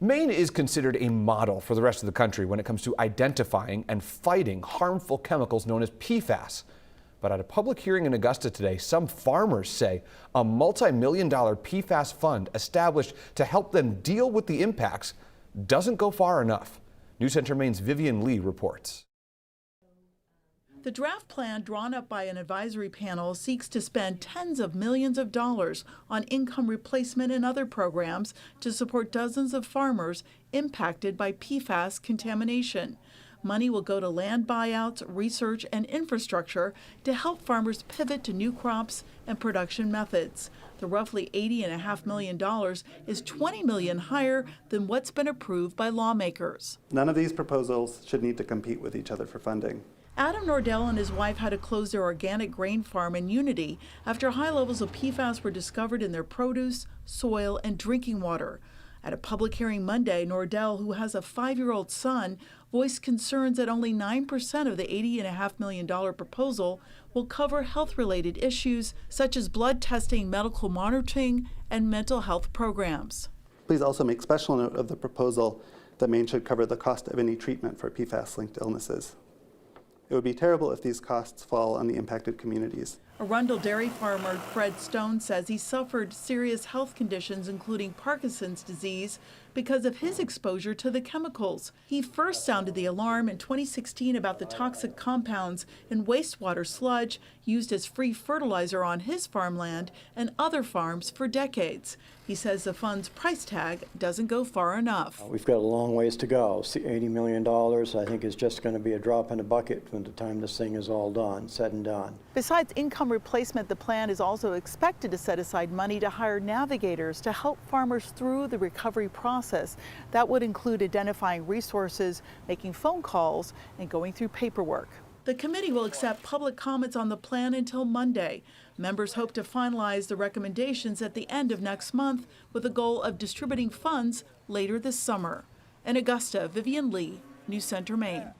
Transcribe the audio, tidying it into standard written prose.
Maine is considered a model for the rest of the country when it comes to identifying and fighting harmful chemicals known as PFAS. But at a public hearing in Augusta today, some farmers say a multi-million-dollar PFAS fund established to help them deal with the impacts doesn't go far enough. News Center Maine's Vivian Lee reports. The draft plan drawn up by an advisory panel seeks to spend tens of millions of dollars on income replacement and other programs to support dozens of farmers impacted by PFAS contamination. Money will go to land buyouts, research, and infrastructure to help farmers pivot to new crops and production methods. The roughly $80.5 million is $20 million higher than what's been approved by lawmakers. None of these proposals should need to compete with each other for funding. Adam Nordell and his wife had to close their organic grain farm in Unity after high levels of PFAS were discovered in their produce, soil, and drinking water. At a public hearing Monday, Nordell, who has a 5-year-old son, voiced concerns that only 9% of the $80.5 million proposal will cover health-related issues such as blood testing, medical monitoring, and mental health programs. Please also make special note of the proposal that Maine should cover the cost of any treatment for PFAS-linked illnesses. It would be terrible if these costs fall on the impacted communities. Arundel dairy farmer Fred Stone says he suffered serious health conditions, including Parkinson's disease, because of his exposure to the chemicals. He first sounded the alarm in 2016 about the toxic compounds in wastewater sludge used as free fertilizer on his farmland and other farms for decades. He says the fund's price tag doesn't go far enough. We've got a long ways to go. $80 million, I think, is just going to be a drop in the bucket when the time this thing is all done, said and done. Besides income replacement, the plan is also expected to set aside money to hire navigators to help farmers through the recovery process. That would include identifying resources, making phone calls, and going through paperwork. The committee will accept public comments on the plan until Monday. Members hope to finalize the recommendations at the end of next month with the goal of distributing funds later this summer. In Augusta, Vivian Lee, News Center, Maine.